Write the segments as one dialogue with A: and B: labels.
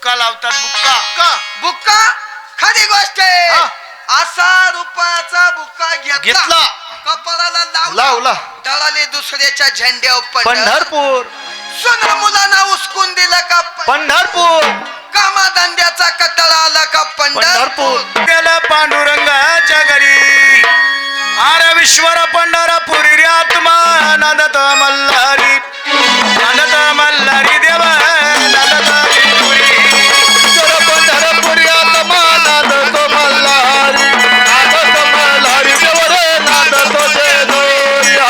A: बुक्का लावतात. बुक्का
B: का बुक्का खरी गोष्ट आहे. असा रुपयाचा बुक्का घेतला कपाळाला लावला दळाले दुसऱ्याच्या झेंड्यावर
A: पंढरपूर.
B: सुंदर मुलांना उचकून दिलं का
A: पंढरपूर.
B: कामाधंद्याचा कटाळा आला का पंढरपूर.
A: गेला पांडुरंगाच्या घरी आर विश्वर पंढरपुरी रे आत्मा नांदत मल्हारी नांदत मल्हारी देवा नांदत पंढरपुरी आत्मा नांदत मल्हारी नांदत मल्हारी देवा रे नांदत जेजोरिया.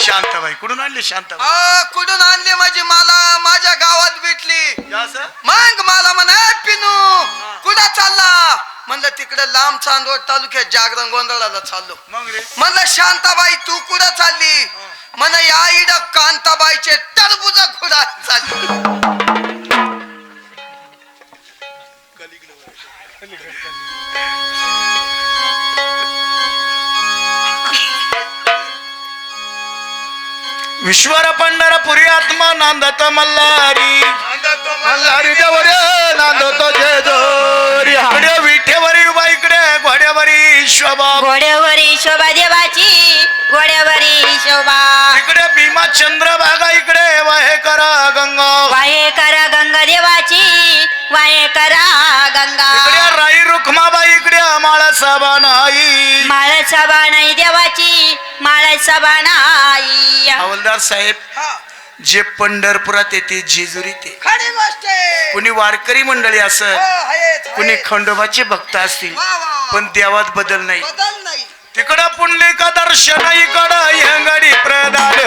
A: शांताबाई कुठून आणली? शांताबाई
B: कुठून आणली म्हणजे मला माझ्या गावात भेटली. मग मला म्हणा पिनू कुठं चालला म्हणलं तिकडे लांब चांदवड तालुक्यात जागरण गोंधळाला चाललो. म्हणलं शांताबाई तू कुठं चालली म्हण या इड कांताबाईचे टरबुज खुडा चालली.
A: विश्वर पंढरपुरी आत्मा नांदत मल्हारी मल्हारी देवरे नांदतो जेजोरिया. इकडे विठेवरी उभा इकडे घोड्यावरी शोभा
C: घोड्यावरी शोभा देवाची घोड्यावरी शोभा.
A: इकडे भीमा चंद्रभागा इकडे वाहे करा गंगा
C: वाहे करा गंगा देवाची वाहे करा गंगा.
A: इकडे राई रुक्माबाई इकडे माळा साबा नाही
C: माळ सभा नाही देवाची माळ सभा नाही.
A: हवालदार साहेब जे पंढरपुरात येते जेजुरीत येते
B: खरी गोष्ट आहे.
A: कुणी वारकरी मंडळी असेल कुणी खंडोबाचे भक्त असतील पण देवात बदल नाही.
B: बदल नाही.
A: तिकडं पुंडलिका दर्शन इकडं यंगडी प्रदान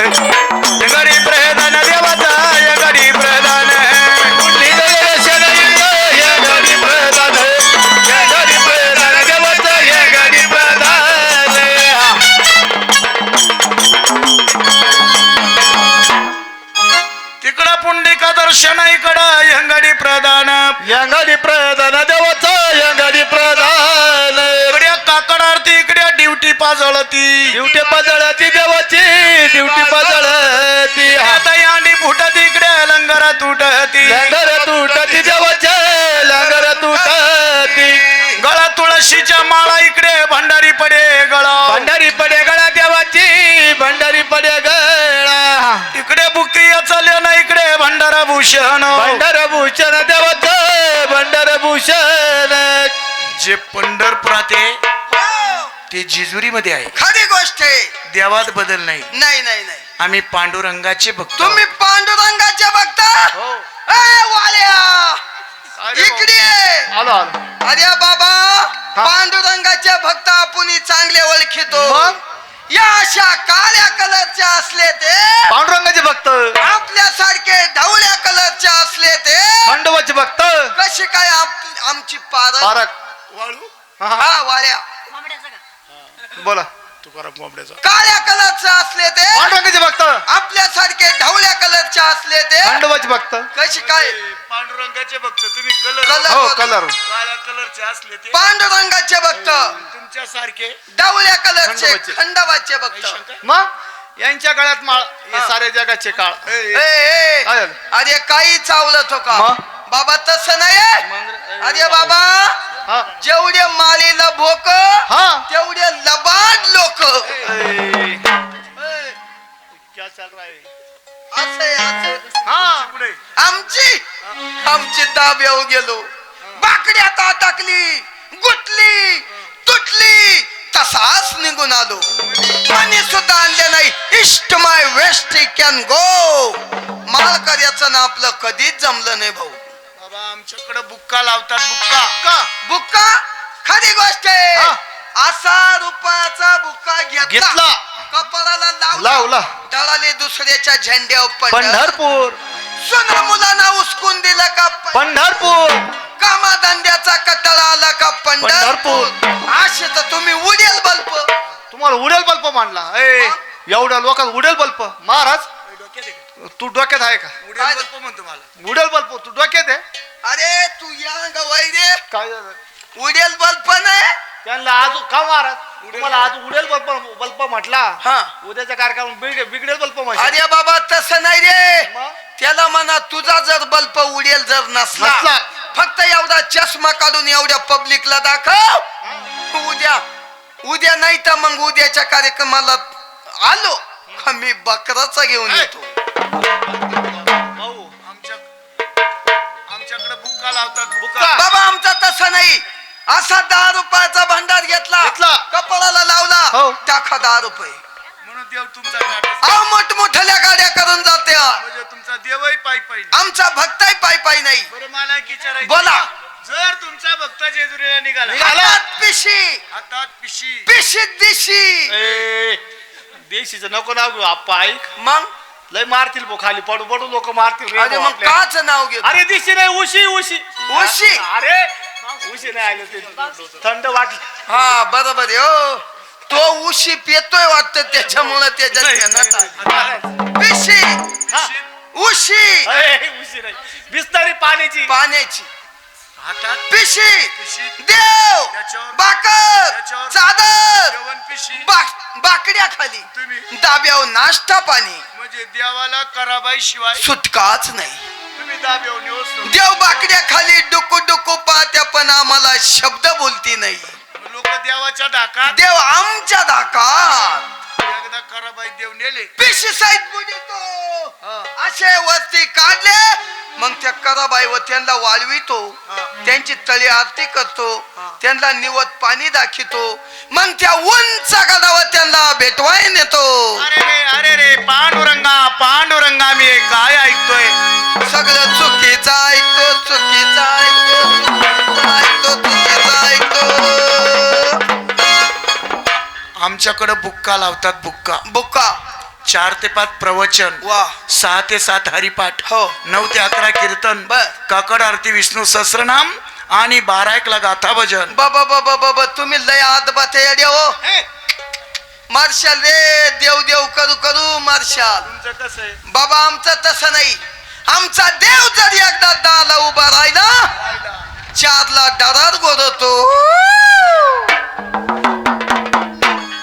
A: यंगडी प्रदान देवाचा यंगडी प्रदान पुंडलिका दर्शन इकडं यंगडी प्रदान यंगडी प्रदान देवाचा यंगडी प्रदान. तिकडं पुंडलिका दर्शन इकडं यंगडी प्रदान यंगडी प्रदान देवाचा यंगडी प्रदान. इकडे काकड आरती इकडे ड्युटी पाजळती ड्युटी पाजळती देवाची ड्युटी पाजळती. आता यांडी फुटती इकडे लंगर तुटती लंगर तुटती देवाचे लंगर तुटती. गळा तुळशीच्या माळा इकडे भंडारी पडे गळा भंडारी पडे गळा देवाची भंडारी पडे गळा. इकडे बुकी चालले ना इकडे भंडारा भूषण भंडारा भूषण देवाचं भंडारा भूषण. जे पंढरपुरात आहे ते जेजुरी मध्ये आहे.
B: खरी गोष्ट आहे.
A: देवात बदल नाही.
B: नाही नाही नाही.
A: आम्ही पांडुरंगाचे भक्त.
B: तुम्ही पांडुरंगाचे भक्त. वाल्या इकडे
A: आलो आलो.
B: अरे बाबा पांडुरंगाचे भक्त आपण चांगले ओळखितो. या अशा काळ्या कलरचे असले ते
A: पांडुरंगाचे भक्त
B: आपल्यासारखे ढवळ्या कलरचे असले ते
A: खंडोबाचे भक्त.
B: कशी काय आमची पारक
A: वाळू
B: हा वाल्या
A: बोला तुकाराम कोंबड्याचा.
B: काळ्या कलरचे असले ते
A: पांडुरंगाचे भक्त
B: आपल्यासारखे ढवळ्या कलरचे असले ते
A: खंडोबाचे भक्त.
B: कशी काय
A: पांडुरंगाचे भक्त तुम्ही कलर
B: कलर
A: काळ्या कलरचे असले ते
B: पांडुरंगाचे भक्त
A: तुमच्या सारखे
B: ढवळ्या कलरचे खंडोबाचे भक्त.
A: मग यांच्या गळ्यात माळ सारे जगाचे काळ.
B: अरे काही चावलं तो का बाबा तसं नाही. अरे बाबा जेवढे माळीला भोक तेवढे लबाड लोक. आमची दाब येऊ गेलो बाकड्यात अटकली गुटली तुटली तसाच निघून आलो. पाणी सुद्धा आणले नाही. इष्ट माय वेस्ट कॅन गो. माल कार्याचं ना आपलं कधीच जमलं नाही भाऊ.
A: बाबा आमच्याकडे बुक्का लावतात. बुक्का
B: बुक्का खरी गोष्ट आहे.
A: हा.
B: असा रुपयाचा बुक्का
A: घेतला.
B: कपाळाला
A: लावला.
B: दळाले दुसऱ्याच्या झेंड्यावर
A: पंढरपूर
B: सुना मुलांना उचकून दिलं का
A: पंढरपूर
B: कामाधंद्याचा कटाळा आला का
A: पंढरपूर.
B: असे तर तुम्ही उडेल बल्ब.
A: तुम्हाला उडेल बल्ब मांडला एवढ्या लोकांना उडेल बल्ब. महाराज तू डोक्यात आहे का?
B: उडेल
A: बल्ब म्हणतो मला. उडेल बल्ब तू डोक्यात आहे?
B: अरे तू या गवाई रे.
A: काय झालं?
B: उडेल बल्ब नाही.
A: त्यांना आज का महाराज तुम्हाला आज उडेल बल्ब बल्ब म्हटला.
B: हा.
A: उद्याचा कार्यक्रम बिघडेल बल्ब म्हटला.
B: अरे बाबा तसं नाही रे.
A: मग?
B: त्याला म्हणा तुझा जर बल्ब उडेल जर नसला
A: नसला.
B: फक्त एवढा चष्मा काढून एवढ्या पब्लिकला दाखव. उद्या नाही तर मग उद्याच्या कार्यक्रमाला आलो का मी बकराचा घेऊन येतो.
A: भाऊ आमच्याकडे बुक्का लावतात. बुक्का
B: बाबा आमचा तसं नाही. असा 10 रुपयाचा भंडार घेतला कपाळाला लावला
A: हो.
B: टाका 10 रुपये.
A: म्हणून देव तुमचा
B: अहो मोठमोठ्या गाड्या करून जाते.
A: म्हणजे तुमचा देवही पायी पायी.
B: आमचा भक्ताही पायी नाही.
A: बरं मला एक विचारायचं.
B: बोला.
A: जर तुमचा भक्त जेजुरीला निघाला
B: हातात पिशी
A: हातात पिशी
B: पिशीत दिशी.
A: देशीचं नको नाव घेऊ आप्पा. ऐक
B: मग
A: लय मारतील भो खाली पडू पडू लोक मारतील रे
B: अरे
A: भाऊ
B: मग
A: आपल्या.
B: काच नाव घेत.
A: अरे दिशी नाही उशी उशी
B: उशी.
A: अरे उशी नाही आले ते थंड वाटलं.
B: हा बरोबर आहे हो. तो उशी पेतोय वाटत त्याच्यामुळे त्याच्या ध्यानात आलं. पिशी
A: हा.
B: उशी
A: उशी नाही बिस्तारी पाण्याची
B: पाण्याची
A: हातात
B: पिशी
A: पिशी
B: देव
A: त्याच्यावर-
B: बाकर
A: त्याच्यावर-
B: चादर
A: जेवण पिशी
B: बाकड्या खाली
A: तुम्ही
B: दाब्यावर नाश्ता पाणी
A: म्हणजे देवाला कराबाई शिवाय
B: सुटकाच नाही.
A: तुम्ही दाब्यावर निवसतो.
B: देव बाकड्या खाली डुकू डुकू पाहत्या पण आम्हाला शब्द बोलती नाही.
A: लोक देवाच्या धाकात
B: देव आमच्या धाकात
A: एकदा कराबाई देव नेले.
B: पिशी साईड बुडीतो असे वरती काढले मग त्या कराबाई व त्यांना वाळवितो. त्यांची तळी आरती करतो. त्यांना निवत पाणी दाखवतो. मग त्या उंच गडावर त्यांना भेटवाय नेतो.
A: अरे रे पांडुरंगा पांडुरंगा मी काय ऐकतोय.
B: सगळं चुकीचं ऐकतो चुकीचं ऐकतो चुकीचं ऐकतो.
A: आमच्याकडे बुक्का लावतात. बुक्का 4 ते 5 प्रवचन.
B: वा
A: 6 ते 7 हरिपाठ.
B: हो.
A: 9 ते 11 कीर्तन.
B: बर.
A: काकड आरती विष्णू सहस्रनाम आणि 12 ला गाथा भजन.
B: बाबा बाबा बाबा तुम्ही लय आत बाते हो. मार्शाल रे देव देव करू करू मार्शाल.
A: तुमचं कसं आहे?
B: बाबा आमचं तसं नाही. आमचा देव जर एकदा 10ला उभा राहिला 4ला डरार गोरतो.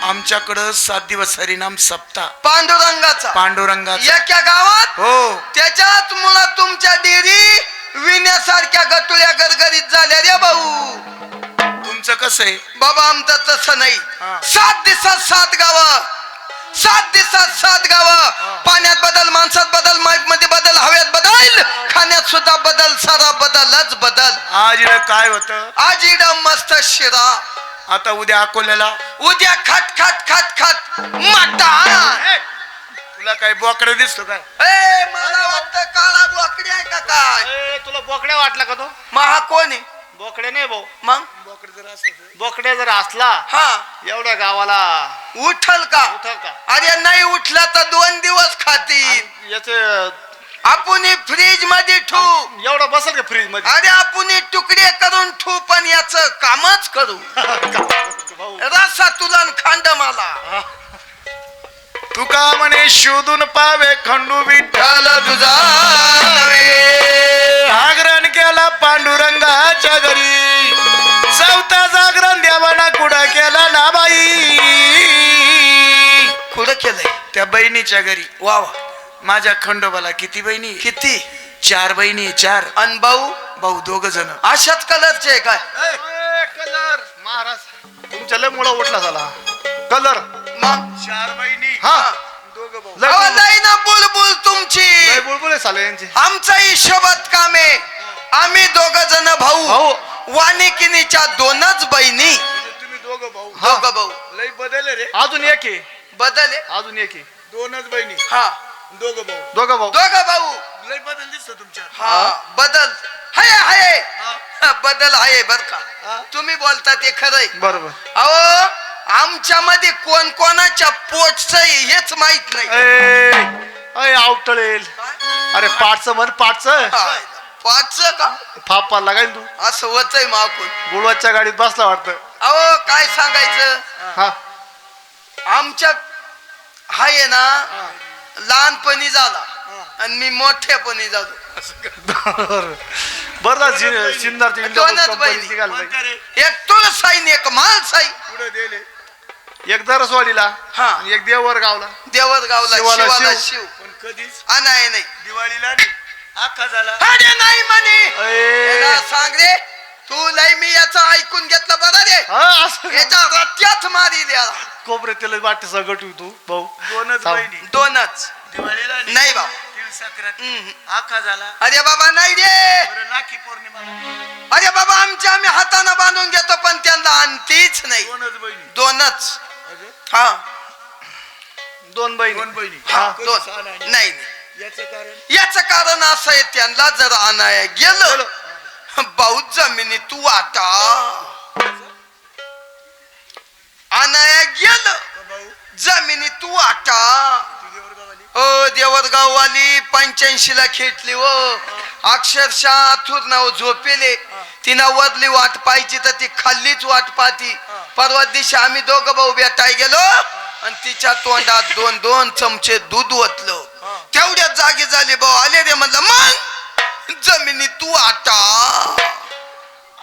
A: आमच्याकडं 7 दिवस हरिनाम सप्ताह
B: पांडुरंगाचा एका गावात
A: हो.
B: त्याच्यात मुळात तुमच्या डेरी विण्यासारख्या गटुळ्या गरगरीत झाल्या रे भाऊ.
A: तुमचं कसं आहे?
B: बाबा आमचं तसं नाही.
A: हा.
B: 7 दिवसात 7 गावं 7 दिवसात 7 गावं. पाण्यात बदल माणसात बदल माईप मध्ये बदल हवेत बदल खाण्यात सुद्धा बदल सारा बदलच बदल.
A: आज इकडं काय होतं?
B: आज इडं मस्त शिरा
A: आता उद्या अकोल्याला
B: उद्या खाट खाट खाट खाट मटण.
A: तुला काय बोकडे दिसतो काय?
B: मला वाटतं काळा बोकडी आहे का काय?
A: तुला बोकड्या वाटला का तो?
B: महा कोण आहे
A: बोकडे नाही भाऊ.
B: मग
A: बोकडे जर असला
B: हा
A: एवढ्या गावाला
B: उठल का?
A: उठल का?
B: अरे नाही उठला तर 2 दिवस खातील.
A: याचे
B: आपण फ्रीज मध्ये ठेवू.
A: एवढं बसल का फ्रीज मध्ये?
B: अरे आपण तुकडे करून ठेवू पण याच कामच करू.
A: भाऊ
B: रसा तुला न खांड मला.
A: तू का म्हणे शोधून पावे खंडू विठ्ठल
B: तुझा
A: जागरण केला पांडुरंगाच्या घरी. 4था जागरण देवाना कुठं केला ना बाई.
B: कुठं केलंय?
A: त्या बहिणीच्या घरी.
B: वा वा.
A: माझ्या खंडोबाला किती बहिणी?
B: किती?
A: 4 बहिणी. 4
B: अन भाऊ?
A: भाऊ 2 जण.
B: अशाच कलरचे काय?
A: कलर महाराज तुमच्या लय मुळा उठला झाला कलर.
B: मग
A: 4 बहिणी.
B: हा
A: 2 भाऊ.
B: अहो, नाही ना बुलबुल तुमची.
A: लय बुलबुल साले यांची.
B: आमचा हिशोबात काम आहे. आम्ही 2 जण भाऊ. वानिकिनीच्या 2च बहिणी.
A: तुम्ही 2 भाऊ.
B: 2 भाऊ.
A: लय बदल रे. अजून एक आहे.
B: बदल आहे.
A: अजून एक आहे. 2च बहिणी.
B: हा
A: 2 भाऊ. 2 भाऊ.
B: 2 भाऊ.
A: लय बदल दिसतो तुमच्यात.
B: हा बदल हाय
A: हा.
B: बदल आहे बर
A: हा.
B: का तुम्ही बोलता ते खरंय
A: बरोबर.
B: अहो आमच्यामध्ये कोण कोणाच्या पोटच हेच माहित नाही
A: आवटळेल. अरे पाटचं म्हण पाटचं.
B: पाच का
A: फापा लागायला तू
B: असं होतय माकून
A: गुळवाच्या गाडीत बसला वाटतं.
B: अहो काय सांगायचं
A: हा
B: आमच्या हाय ना लहानपणी झाला आणि मी मोठ्यापणी झालो
A: बरं शिंदारची
B: दोनच बहिणी. एक तुला साईन एक माल साई
A: एक दरसवाडीला
B: हा.
A: आणि एक देवर गावला.
B: देवरगावला
A: शिवाला
B: शिवाला
A: शिव.
B: शिव
A: पण कधीच
B: नाही नाही
A: दिवाळीला आखा झाला.
B: अरे नाही म्हणे
A: ए.
B: याला सांग रे तू लय मी याचं ऐकून घेतलं बरं रे
A: हा, असं
B: याच्या रट्यात मारी द्या
A: कोपरे त्याला वाटत सगळं तू भाऊ.
D: दोनच
A: थांब.
D: बहिणी
B: दोनच
D: दिवाळीला
B: नाही बाबा.
D: तिळ संक्रांत
B: हम्म.
D: आखा झाला.
B: अरे बाबा नाही रे
D: बरं राखी पौर्णिमा
B: अरे बाबा आम्ही हाताने बांधून घेतो पण त्यांना आणतीच नाही
D: दोनच बहिणी.
B: दोनच
D: अजून
B: हा
A: दोन बहिणी.
D: दोन बहिणी.
B: हा
D: कधी
B: दोन
D: सहा नाही.
B: नाही
D: याचं कारण
B: याच कारण असं आहे त्यांना जर आणाय गेलं बहुत जमिनी तू आता आणाय गेलं
D: का भाऊ
B: जमिनी तू आता
D: तुझ्यावर गावाली
B: ओ देवरगाव वाली 85 ला खेटली हो अक्षरशः थोर नाव झोपेले तिनं वरली वाट पाहिजे तर ती खाल्लीच वाट पाहती. परवा दिवशी आम्ही दोघं भाऊ भेटाय गेलो आणि तिच्या तोंडात 2-2 चमचे दूध ओतलं. तेवढ्याच जागी झाली भाऊ आले रे म्हणलं मग जमिनी तू आता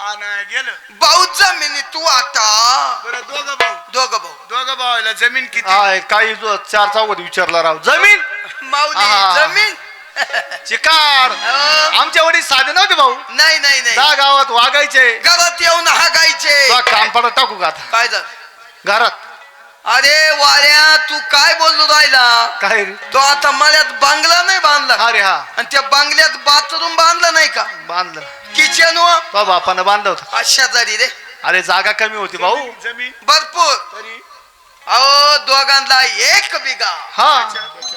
D: आणाय गेलं.
B: भाऊ जमिनी तू आता
D: बरं दोघं भाऊ
B: दोघं भाऊ
D: दोघं भावाला जमीन किती.
A: हा काही चार चौघात विचारला राव. जमीन
B: माऊली
A: हा.
B: जमीन
A: चिकार. आमच्या वडील साधे नव्हते भाऊ.
B: नाही नाही नाही
A: दहा गावात वागायचे.
B: घरात येऊन हागायचे
A: तुला काम पडत टाकू का आता
B: काय झालं
A: घरात.
B: अरे वाऱ्या तू काय बोललो राहिला
A: काय रे.
B: तो आता मळ्यात बांगला नाही बांधला
A: अरे हा
B: आणि त्या बांगल्यात बाथरूम बांधलं नाही का
A: बांधलं
B: किचन
A: बा बापानं बांधलं होतं.
B: शेजारी रे
A: अरे जागा कमी होती भाऊ.
D: जमीन
B: भरपूर
D: तरी
B: अहो दोघांना 1 बिघा
A: हा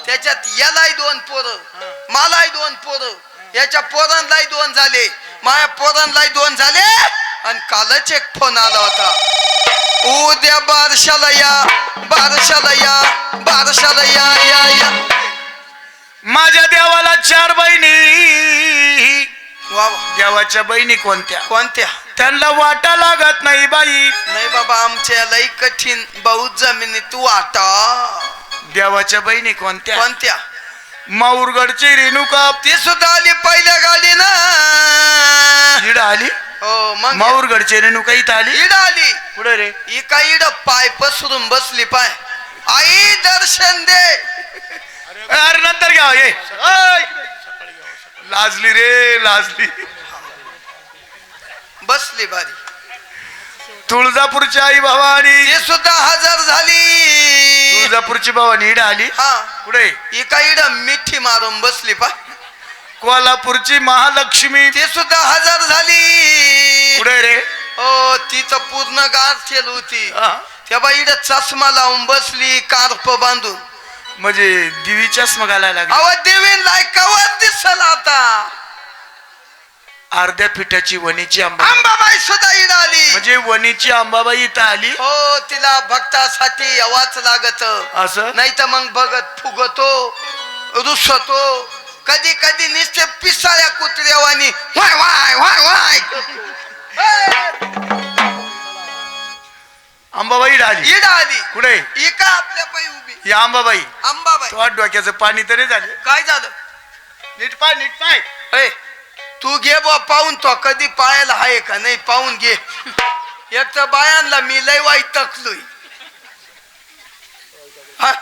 B: त्याच्यात यालाही 2 पोरं मलाही 2 पोरं याच्या पोरांनाही 2 झाले माझ्या पोरांनाही 2 झाले आणि कालच एक फोन आला होता उद्या बारशाला या बारशाला या बारशाला या या या
D: माझ्या देवाला 4 बहिणी.
B: वा वा.
D: देवाच्या बहिणी कोणत्या
B: कोणत्या
D: त्यांना वाटा लागत नाही बाई.
B: नाही बाबा आमच्या लई कठीण बहुत जमिनी तू आता
D: देवाच्या बहिणी कोणत्या
B: कोणत्या
D: माऊरगडची रेणुका
B: ती सुद्धा आली पहिल्या गाडी ना
D: इड आली.
B: हो मग
D: माऊरगडची रेणुका इथं आली.
B: इड आली
D: पुढे रे
B: इका इड पाय पसरून बसली पाय आई दर्शन दे
D: अरे नंतर घ्या ये ऐ. लाजली रे लाजली.
B: बसली भारी
D: तुळजापूरची आई भवानी
B: ती सुद्धा हजर झाली
D: तुळजापूरची भवानी इड आली.
B: हा
D: पुढे
B: इका इड मिठी मारून बसली पाय
D: कोल्हापूरची महालक्ष्मी
B: ती सुद्धा हजर झाली
D: पुढे रे
B: हो तिचं पूर्ण गार ठेल होती त्या बाई इड चष्मा लावून बसली कार्प बांधून
D: म्हणजे दिवीच्याच मग घालायला लागली.
B: अव देवीन लायकावर दिसल आता
D: अर्ध्या पिठाची वणीची आंबा
B: अंबाबाई सुद्धा इड आली
D: म्हणजे वणीची अंबाबाई इथं आली.
B: हो तिला भक्तासाठी यावाच लागत
D: असं
B: नाही तर मग बघत फुगतो रुसतो कधी कधी नुसते पिसाळ्या कुत्र्यावानी वाय वाय वाय वाय
D: अंबाबाई इड आली.
B: इड आली
D: कुठे
B: इका आपल्या पायी उभी
D: या अंबाबाई
B: अंबाबाई
D: तो डोक्याचं पाणी तरी झाले.
B: काय झालं
D: नीट पाय नीट पाय.
B: ए तू घे बा पाहून तो कधी पायाला आहे का नाही पाहून घे एक तर बायांना मी लय वाईट तकलोय हा?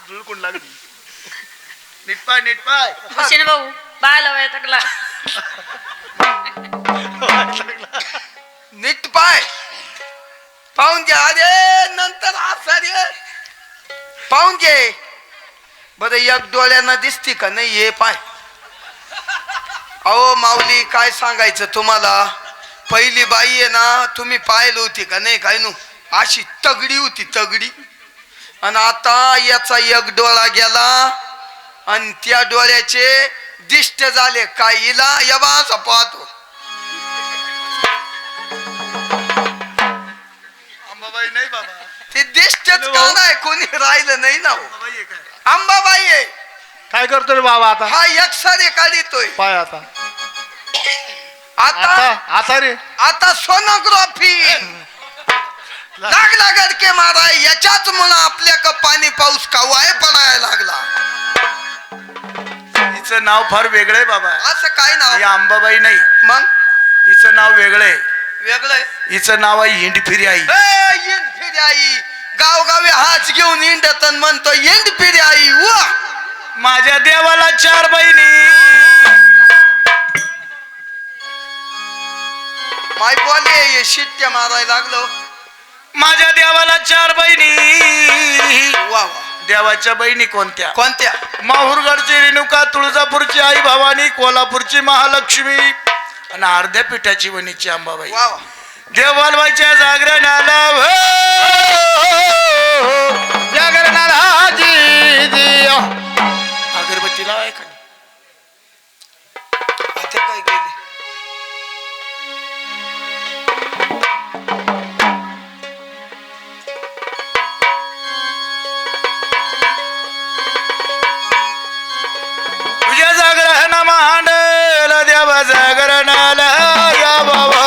D: जुळकून लागली. नीट पाय नीट पाय.
C: भूषण भाऊ बाळाला वया टाकला.
B: नीट पाय पाहून घे अरे नंतर असा रे पाहून घे बर एक डोळ्यांना दिसती का नाही हे पाय अहो माऊली काय सांगायचं तुम्हाला पहिली बाई आहे ना तुम्ही पाहिली होती का नाही काय नु अशी तगडी होती तगडी आणि आता याचा एक डोळा गेला आणि त्या डोळ्याचे दिष्ट झाले काहीला यबाच पाहतो.
A: अंबाबाई नाही बाबा,
B: ते दिष्टच काढाय कोणी राहिलं नाही ना हो.
A: अंबाबाई आहे काय?
B: अंबाबाई आहे.
A: काय करतो रे बाबा आता?
B: हा एक्सरे काढितोय.
A: पाय आता
B: आता
A: आता रे
B: आता सोनोग्राफी लागला गडके माराय. याच्याच म्हणून आपल्या का पाणी पाऊस कावाय पडायला लागला.
A: हिचं नाव फार वेगळं आहे बाबा.
B: असं काय नाव?
A: या अंबाबाई नाही,
B: मग
A: हिचं नाव वेगळं आहे.
B: वेगळं
A: हिचं नाव आहे हिंडफिरी आई.
B: फिरी आई. गावगावी हाच घेऊन इंडत म्हणतो इंड फिरी आई. वा
A: माझ्या देवाला 4 बहिणी.
B: माय बोले शिट्ट्या मारायला लागलो.
A: माझ्या देवाला 4 बहिणी.
B: वा वा.
A: देवाच्या बहिणी कोणत्या?
B: कोणत्या?
A: माहूरगडची रेणुका, तुळजापूरची आई भवानी, कोल्हापूरची महालक्ष्मी आणि अर्ध्या पिठाची वणीची अंबाबाई.
B: वा वा.
A: देवालवाच्या जागरणाला जागरणाला अगरबत्ती लावाय का?
B: आता काय गेले?
A: तुझ्या जागरण मांडल देवा जागरणाला या बाबा.